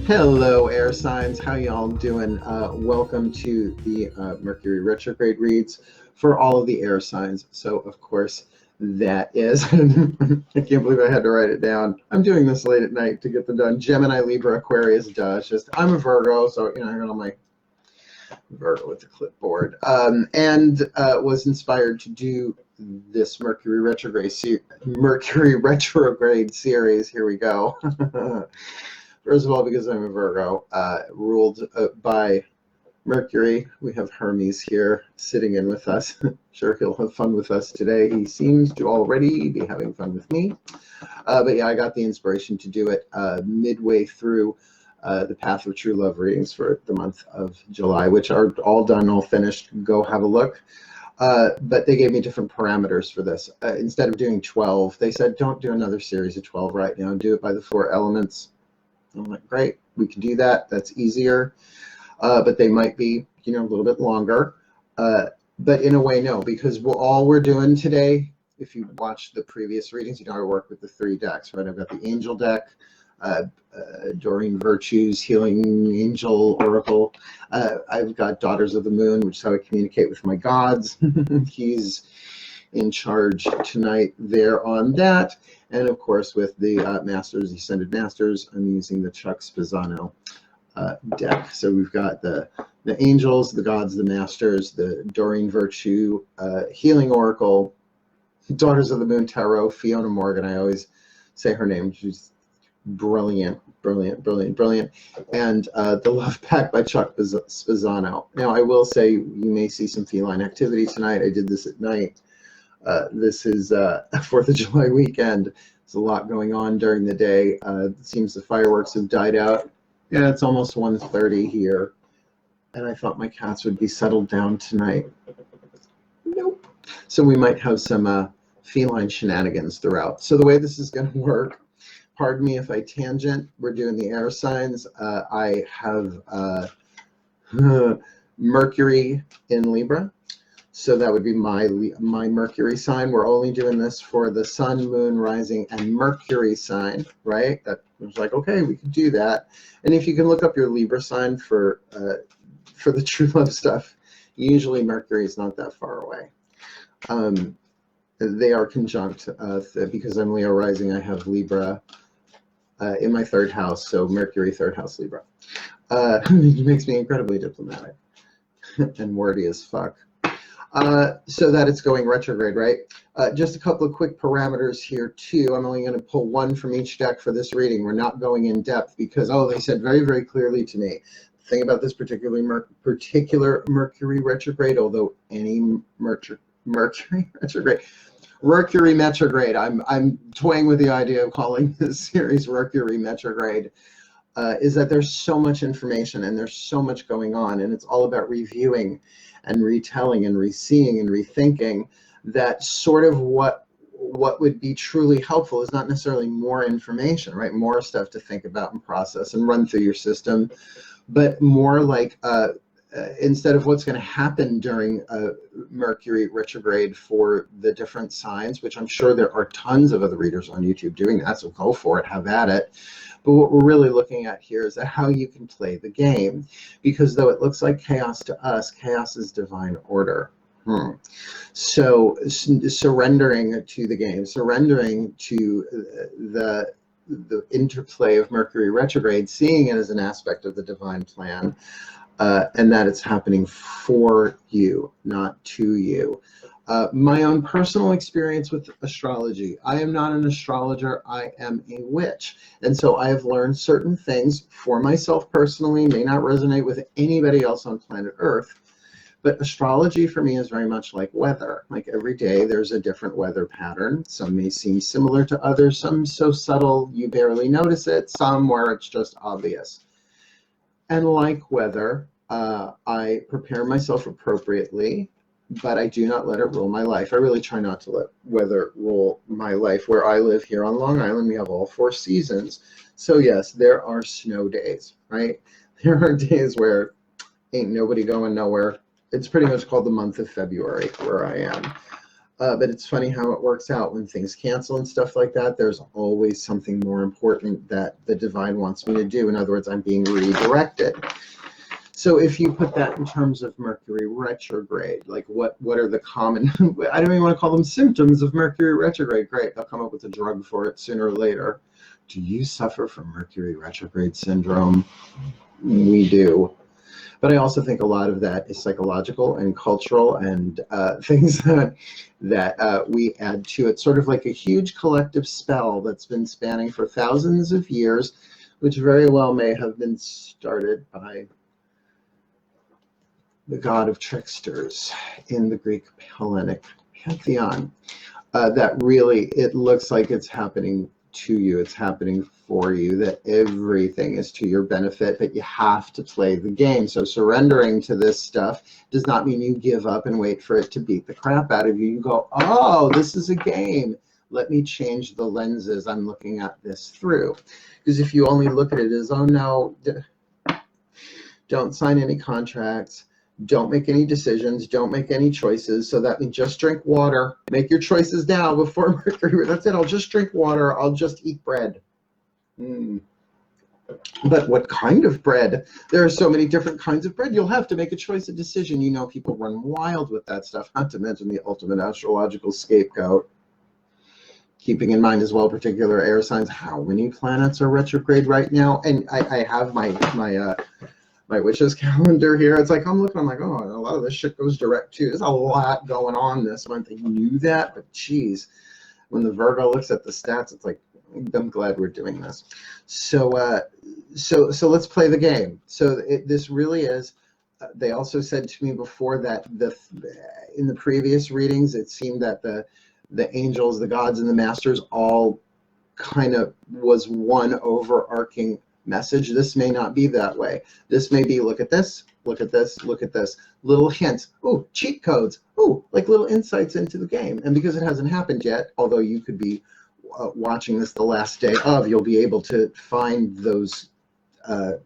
Hello, air signs. How y'all doing? Welcome to the Mercury Retrograde reads for all of the air signs. So, of course, that is, I can't believe I had to write it down. I'm doing this late at night to get them done. Gemini, Libra, Aquarius, it's just, I'm a Virgo, so, I got all my Virgo with the clipboard. And was inspired to do this Mercury Retrograde series. Here we go. First of all, because I'm a Virgo, ruled by Mercury. We have Hermes here sitting in with us. Sure, he'll have fun with us today. He seems to already be having fun with me. But yeah, I got the inspiration to do it midway through the Path of True Love readings for the month of July, which are all done, all finished. Go have a look. But they gave me different parameters for this. Instead of doing 12, they said, don't do another series of 12 right now. Do it by the 4 elements. I'm like, great, we can do that. That's easier. But they might be, a little bit longer. But in a way, no, because all we're doing today, if you watch the previous readings, I work with the 3 decks, right? I've got the Angel deck, Doreen Virtue's Healing Angel Oracle. I've got Daughters of the Moon, which is how I communicate with my gods. He's in charge tonight there on that. And of course, with the Masters, Ascended Masters, I'm using the Chuck Spezzano deck. So we've got the angels, the gods, the masters, the Doreen Virtue Healing Oracle, Daughters of the Moon Tarot, Fiona Morgan. I always say her name. She's brilliant, brilliant, brilliant, brilliant. And the Love Pack by Chuck Spezzano. Now, I will say you may see some feline activity tonight. I did this at night. This is 4th of July weekend. There's a lot going on during the day. It seems the fireworks have died out. Yeah, it's almost 1:30 here. And I thought my cats would be settled down tonight. Nope. So we might have some feline shenanigans throughout. So the way this is going to work, pardon me if I tangent, we're doing the air signs. I have Mercury in Libra. So that would be my Mercury sign. We're only doing this for the Sun, Moon, Rising, and Mercury sign, right? That was like, okay, we can do that. And if you can look up your Libra sign for the true love stuff, usually Mercury is not that far away. They are conjunct because I'm Leo rising. I have Libra in my 3rd house, so Mercury 3rd house Libra. It makes me incredibly diplomatic and wordy as fuck. So that it's going retrograde, right? Just a couple of quick parameters here too. I'm only going to pull 1 from each deck for this reading. We're not going in depth because, they said very, very clearly to me, the thing about this particular Mercury retrograde, although any Mercury retrograde, I'm toying with the idea of calling this series Mercury retrograde, is that there's so much information and there's so much going on, and it's all about reviewing and retelling and reseeing and rethinking, that sort of what would be truly helpful is not necessarily more information, right? More stuff to think about and process and run through your system, but more like instead of what's going to happen during Mercury retrograde for the different signs, which I'm sure there are tons of other readers on YouTube doing that, so go for it, have at it. But what we're really looking at here is how you can play the game, because though it looks like chaos to us, chaos is divine order. So surrendering to the game, surrendering to the interplay of Mercury retrograde, seeing it as an aspect of the divine plan, and that it's happening for you, not to you. My own personal experience with astrology. I am not an astrologer. I am a witch. And so I have learned certain things for myself personally, may not resonate with anybody else on planet Earth. But astrology for me is very much like weather. Like every day there's a different weather pattern. Some may seem similar to others. Some so subtle you barely notice it. Some where it's just obvious. And like weather, I prepare myself appropriately, but I do not let it rule my life. I really try not to let weather rule my life. Where I live here on Long Island, we have all 4 seasons. So yes, there are snow days, right? There are days where ain't nobody going nowhere. It's pretty much called the month of February where I am. But it's funny how it works out when things cancel and stuff like that. There's always something more important that the divine wants me to do. In other words, I'm being redirected. So if you put that in terms of Mercury retrograde, like what are the common, I don't even want to call them symptoms of Mercury retrograde. Great, they'll come up with a drug for it sooner or later. Do you suffer from Mercury retrograde syndrome? We do. But I also think a lot of that is psychological and cultural and things that we add to it, sort of like a huge collective spell that's been spanning for thousands of years, which very well may have been started by the god of tricksters in the Greek Hellenic pantheon. That really, it looks like it's happening to you, it's happening for you, that everything is to your benefit, but you have to play the game. So surrendering to this stuff does not mean you give up and wait for it to beat the crap out of you. You go, oh, this is a game. Let me change the lenses I'm looking at this through. Because if you only look at it as, oh no, don't sign any contracts, don't make any decisions, don't make any choices. So that means just drink water. Make your choices now before Mercury. That's it. I'll just drink water. I'll just eat bread. But what kind of bread? There are so many different kinds of bread. You'll have to make a choice, a decision. You know, people run wild with that stuff, not to mention the ultimate astrological scapegoat. Keeping in mind as well particular air signs, how many planets are retrograde right now? And I have my witch's calendar here. It's like I'm looking, I'm like, oh, a lot of this shit goes direct too. There's a lot going on this month. I knew that, but geez, when the Virgo looks at the stats, it's like, I'm glad we're doing this. So let's play the game. So this really is. They also said to me before that in the previous readings, it seemed that the angels, the gods, and the masters all kind of was one overarching message. This may not be that way. This may be, look at this, look at this, look at this. Little hints. Oh, cheat codes. Oh, like little insights into the game. And because it hasn't happened yet, although you could be watching this the last day of, you'll be able to find those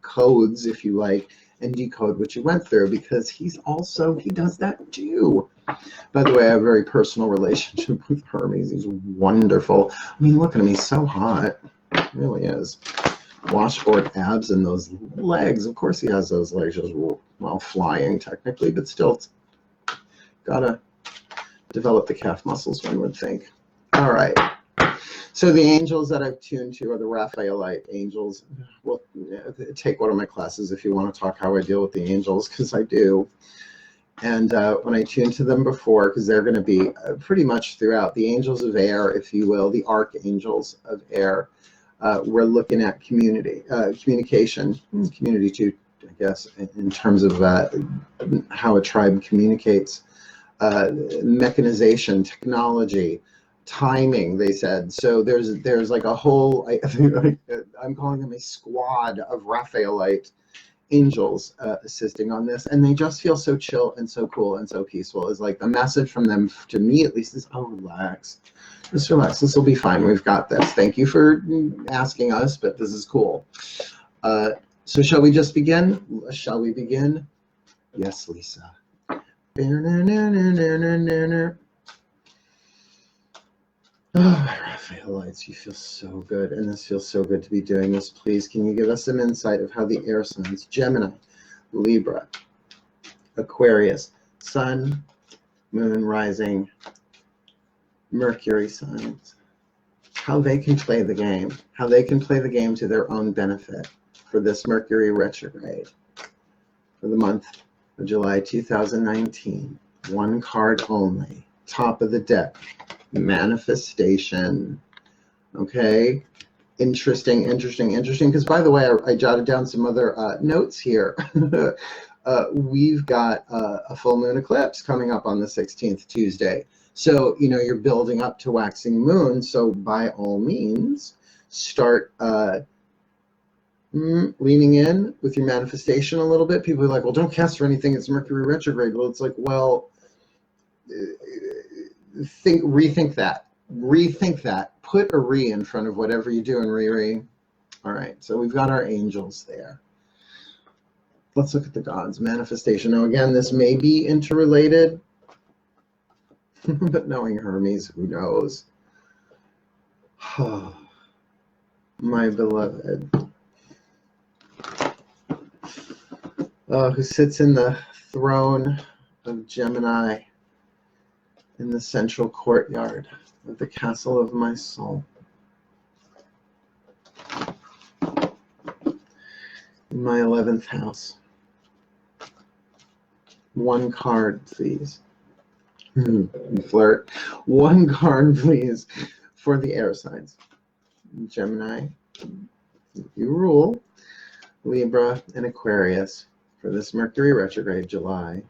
codes, if you like, and decode what you went through, because he does that too. By the way, I have a very personal relationship with Hermes. He's wonderful. I mean, look at him. He's so hot. He really is. Washboard abs and those legs. Of course he has those legs, just, well, flying technically, but still, it's gotta develop the calf muscles, one would think. All right. So the angels that I've tuned to are the Raphaelite angels. Well, take one of my classes if you want to talk how I deal with the angels, because I do. And when I tuned to them before, because they're going to be pretty much throughout, the angels of air, if you will, the archangels of air, we're looking at communication, community too, I guess, in terms of how a tribe communicates, mechanization, technology, timing, they said. So there's like a whole, I'm calling them a squad of Raphaelite angels assisting on this, and they just feel so chill and so cool and so peaceful. Is like the message from them, to me at least, is, oh, relax, just relax, this will be fine, we've got this, thank you for asking us, but this is cool. So shall we just begin? Shall we begin? Yes, Lisa. Oh, my Raphaelites, you feel so good, and this feels so good to be doing this. Please, can you give us some insight of how the air signs, Gemini, Libra, Aquarius, Sun, Moon, Rising, Mercury signs, how they can play the game, how they can play the game to their own benefit for this Mercury retrograde for the month of July 2019. One card only, top of the deck. Manifestation. Okay, interesting, because by the way, I jotted down some other notes here. We've got a full moon eclipse coming up on the 16th, Tuesday. So, you know, you're building up to waxing moon, so by all means start leaning in with your manifestation a little bit. People are like, well, don't cast for anything, it's Mercury retrograde. Well, it's like, well, rethink that, put a re in front of whatever you're doing. Re. All right, so we've got our angels there. Let's look at the gods. Manifestation. Now again, this may be interrelated, But knowing Hermes, who knows? My beloved, who sits in the throne of Gemini in the central courtyard of the castle of my soul. In my 11th house. One card, please. Flirt. One card, please, for the air signs. Gemini, you rule. Libra and Aquarius for this Mercury retrograde, July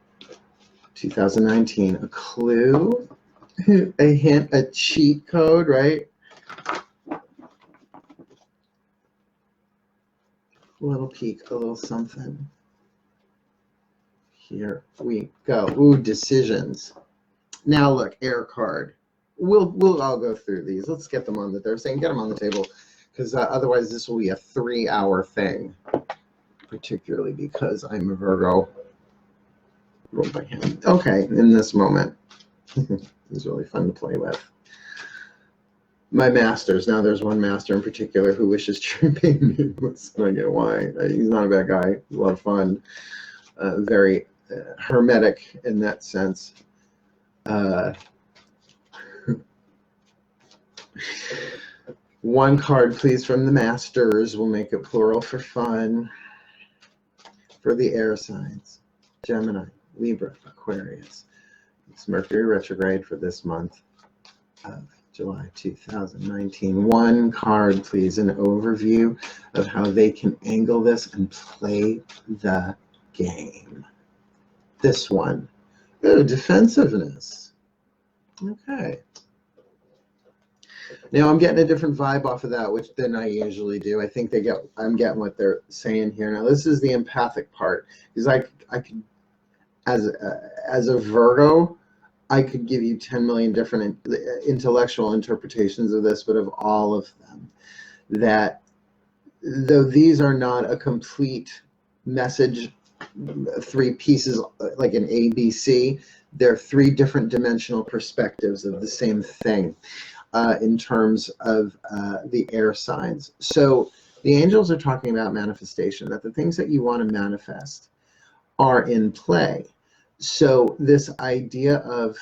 2019. A clue, a hint, a cheat code, right? A little peek, a little something. Here we go. Ooh, decisions. Now look, air card. We'll all go through these. Let's get them on the, they're saying get them on the table, because otherwise this will be a 3-hour thing, particularly because I'm a Virgo. Roll by hand. Okay, in this moment. It's really fun to play with. My masters. Now there's one master in particular who wishes to remain nameless. I get why. He's not a bad guy. He's a lot of fun. Very hermetic in that sense. One card, please, from the masters. We'll make it plural for fun. For the air signs. Gemini, Libra, Aquarius. It's Mercury retrograde for this month of July 2019. One card, please, an overview of how they can angle this and play the game. This one. Ooh, defensiveness. Okay. Now I'm getting a different vibe off of that, which than I usually do. I think I'm getting what they're saying here. Now this is the empathic part, because I could, as a Virgo, I could give you 10 million different intellectual interpretations of this, but of all of them, that though these are not a complete message, 3 pieces like an ABC, they're 3 different dimensional perspectives of the same thing in terms of the air signs. So the angels are talking about manifestation, that the things that you want to manifest are in play. So this idea of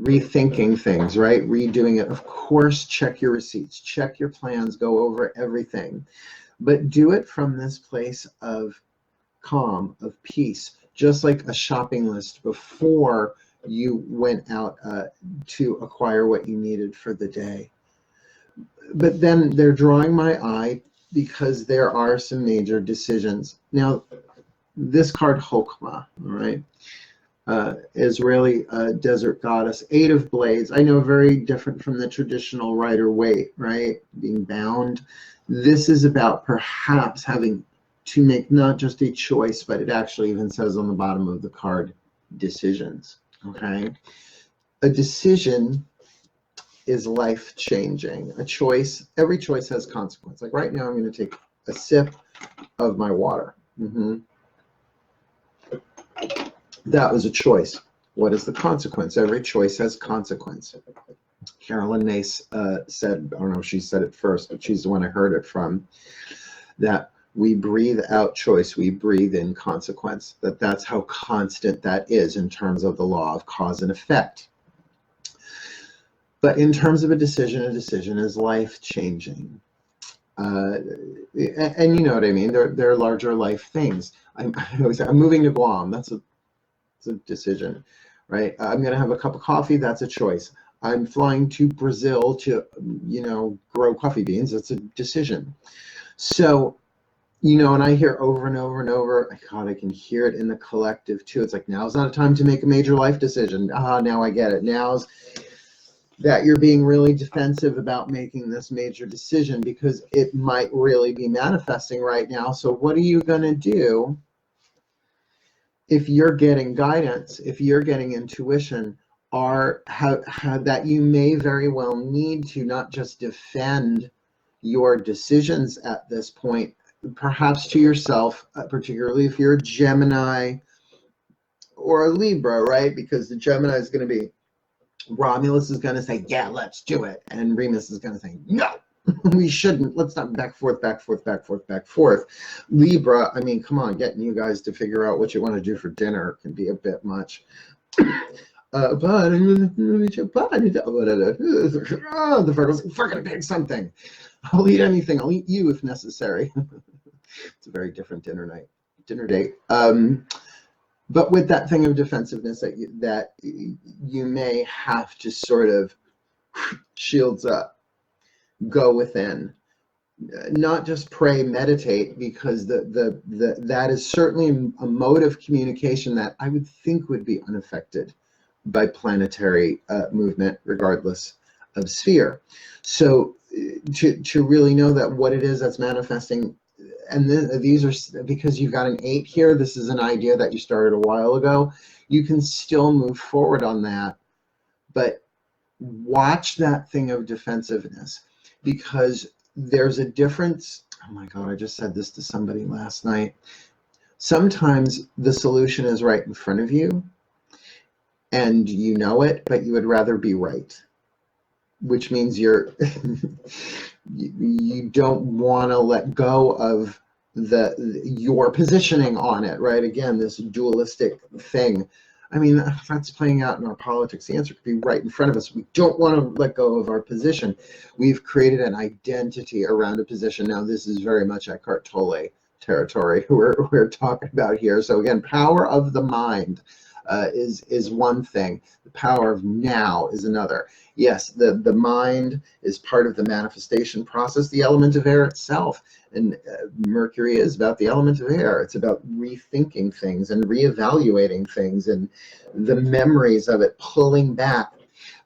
rethinking things, right? Redoing it. Of course, check your receipts, check your plans, go over everything, but do it from this place of calm, of peace, just like a shopping list before you went out to acquire what you needed for the day. But then they're drawing my eye because there are some major decisions. Now, this card, Hokmah, all right, Israeli desert goddess, 8 of blades. I know, very different from the traditional Rider-Waite, right? Being bound. This is about perhaps having to make not just a choice, but it actually even says on the bottom of the card, decisions, okay? A decision is life-changing. A choice, every choice has consequence. Like right now, I'm going to take a sip of my water. That was a choice. What is the consequence? Every choice has consequence. Carolyn Nace said, I don't know if she said it first, but she's the one I heard it from, that we breathe out choice, we breathe in consequence. That's how constant that is in terms of the law of cause and effect. But in terms of a decision is life-changing. And you know what I mean? They're larger life things. I always say, I'm moving to Guam. That's a decision, right? I'm going to have a cup of coffee. That's a choice. I'm flying to Brazil to, grow coffee beans. That's a decision. So, and I hear over and over and over, God, I can hear it in the collective too. It's like, now's not a time to make a major life decision. Now I get it. Now's that you're being really defensive about making this major decision because it might really be manifesting right now. So what are you going to do if you're getting guidance, if you're getting intuition, or that you may very well need to not just defend your decisions at this point, perhaps to yourself, particularly if you're a Gemini or a Libra, right? Because the Gemini is going to be Romulus is going to say, yeah, let's do it. And Remus is going to say, no, we shouldn't. Let's not back, forth, back, forth, back, forth, back, forth. Libra, I mean, come on, getting you guys to figure out what you want to do for dinner can be a bit much. But the Virgo's like, we're going to pick something. I'll eat anything. I'll eat you if necessary. It's a very different dinner date. But with that thing of defensiveness that you may have to sort of shields up, go within, not just pray, meditate, because that is certainly a mode of communication that I would think would be unaffected by planetary movement, regardless of sphere. So to really know that what it is that's manifesting. And these are, because you've got an 8 here, this is an idea that you started a while ago. You can still move forward on that, but watch that thing of defensiveness, because there's a difference. Oh my God, I just said this to somebody last night. Sometimes the solution is right in front of you and you know it, but you would rather be right, which means you're you don't want to let go of your positioning on it, right? Again, this dualistic thing. I mean, that's playing out in our politics. The answer could be right in front of us. We don't want to let go of our position. We've created an identity around a position. Now, this is very much Eckhart Tolle territory we're talking about here. So again, power of the mind is one thing. The power of now is another. Yes, the mind is part of the manifestation process, the element of air itself. And Mercury is about the element of air. It's about rethinking things and reevaluating things and the memories of it, pulling back.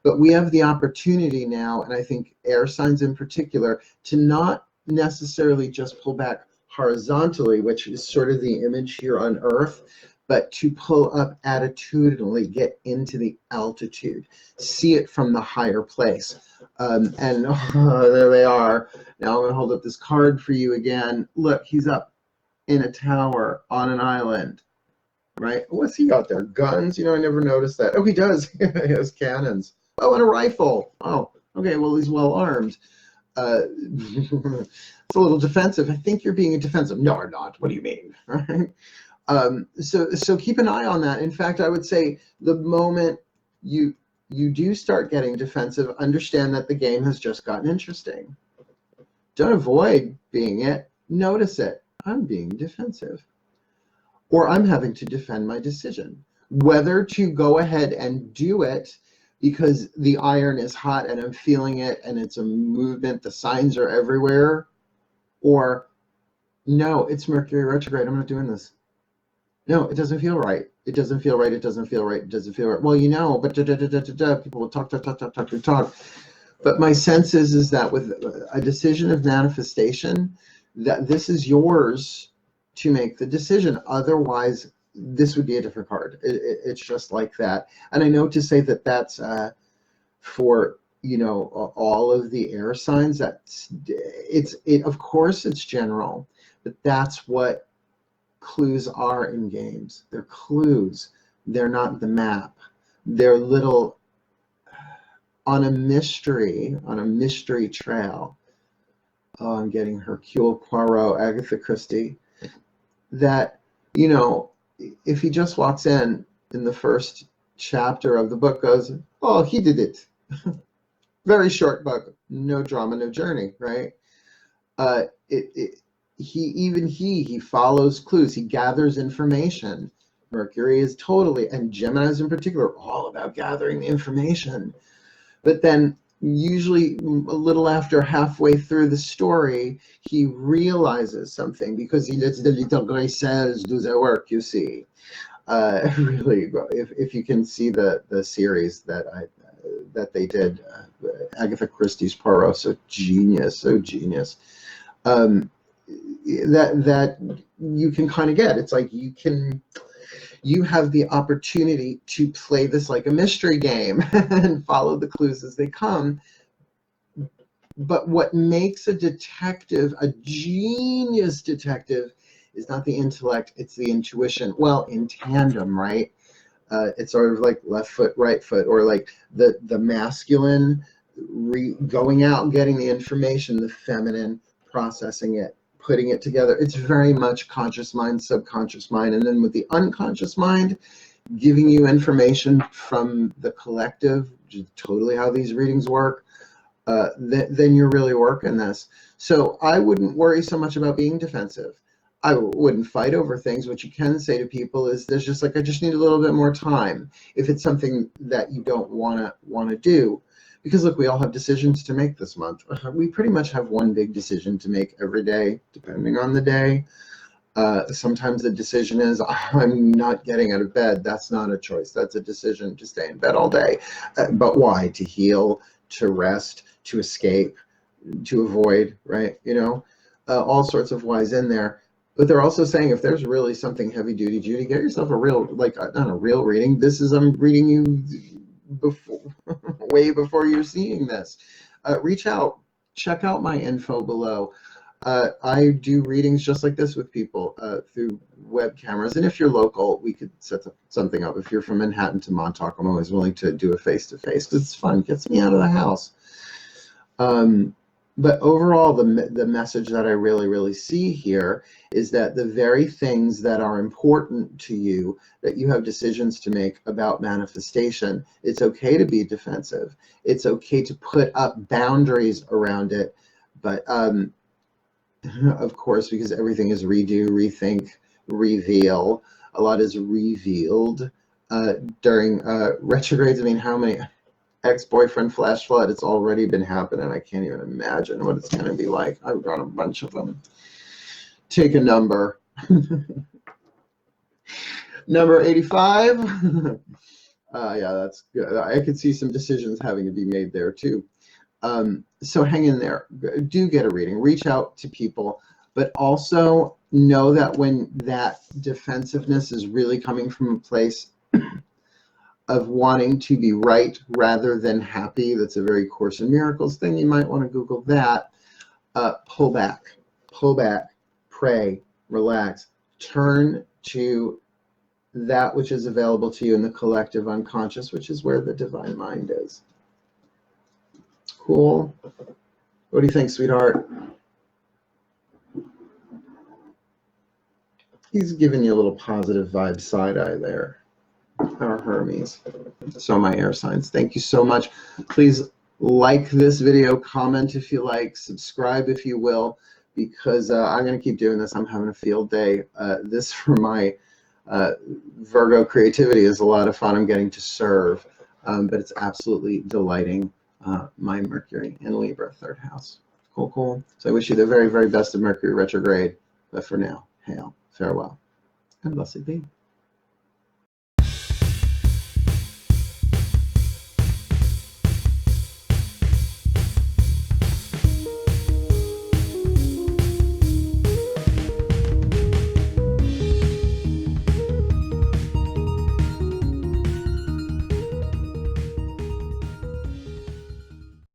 But we have the opportunity now, and I think air signs in particular, to not necessarily just pull back horizontally, which is sort of the image here on Earth, but to pull up attitudinally, get into the altitude, see it from the higher place. And there they are. Now I'm going to hold up this card for you again. Look, he's up in a tower on an island, right? What's he got there? Guns? You know, I never noticed that. Oh, he does. He has cannons. Oh, and a rifle. Oh, okay, well, he's well armed. It's a little defensive. I think you're being defensive. No, I'm not. What do you mean? Right? So keep an eye on that. In fact, I would say the moment you do start getting defensive, understand that the game has just gotten interesting. Don't avoid being it. Notice it. I'm being defensive. Or I'm having to defend my decision. Whether to go ahead and do it because the iron is hot and I'm feeling it and it's a movement, the signs are everywhere, or no, it's Mercury retrograde, I'm not doing this. No, it doesn't feel right. It doesn't feel right. It doesn't feel right. It doesn't feel right. Well, you know, but people will talk. But my sense is that with a decision of manifestation, that this is yours to make the decision. Otherwise, this would be a different card. It's just like that. And I know to say that that's for, you know, all of the air signs. That's it. Of course, it's general, but that's what clues are in games. They're clues. They're not the map. They're little on a mystery trail. Oh, I'm getting Hercule Poirot, Agatha Christie. That, you know, if he just walks in the first chapter of the book, goes, oh, he did it. Very short book, no drama, no journey, right? He follows clues. He gathers information. Mercury is totally, and Geminis in particular, all about gathering information. But then usually a little after halfway through the story, he realizes something because he lets the little gray cells do their work, you see. Really, if you can see the series that they did, Agatha Christie's Poirot, so genius. That you can kind of get. It's like you have the opportunity to play this like a mystery game and follow the clues as they come. But what makes a detective a genius detective is not the intellect, it's the intuition. Well, in tandem, right? It's sort of like left foot, right foot, or like the masculine going out, getting the information, the feminine processing it, putting it together. It's very much conscious mind, subconscious mind. And then with the unconscious mind, giving you information from the collective, which is totally how these readings work, then you're really working this. So I wouldn't worry so much about being defensive. I wouldn't fight over things. What you can say to people is there's just like, I just need a little bit more time. If it's something that you don't want to do, because look, we all have decisions to make this month. We pretty much have one big decision to make every day, depending on the day. Sometimes the decision is, I'm not getting out of bed. That's not a choice. That's a decision to stay in bed all day. But why? To heal, to rest, to escape, to avoid, right? You know, all sorts of whys in there. But they're also saying if there's really something heavy duty, Judy, get yourself a real, like not a real reading. This is, I'm reading you before, way before you're seeing this. Reach out, check out my info below. I do readings just like this with people through web cameras. And if you're local, we could set something up. If you're from Manhattan to Montauk, I'm always willing to do a face-to-face because it's fun, gets me out of the house. But overall, the message that I really see here is that the very things that are important to you, that you have decisions to make about manifestation, it's okay to be defensive. It's okay to put up boundaries around it. But of course, because everything is redo, rethink, reveal, a lot is revealed during retrogrades. I mean, how many? Ex-boyfriend flash flood, it's already been happening. I can't even imagine what it's going to be like. I've got a bunch of them. Take a number. Number 85. Yeah, that's good. I could see some decisions having to be made there too. So hang in there. Do get a reading. Reach out to people, but also know that when that defensiveness is really coming from a place of wanting to be right rather than happy, that's a very Course in Miracles thing. You might want to Google that. Pull back, pray, relax, turn to that which is available to you in the collective unconscious, which is where the divine mind is. Cool. What do you think, sweetheart? He's giving you a little positive vibe side eye there. Our Hermes. So my air signs, thank you so much. Please like this video, comment if you like, subscribe if you will, because I'm going to keep doing this. I'm having a field day. This for my Virgo creativity is a lot of fun. I'm getting to serve, but it's absolutely delighting. My Mercury in Libra, 3rd house. Cool. So I wish you the very best of Mercury retrograde. But for now, hail, farewell, and blessed be.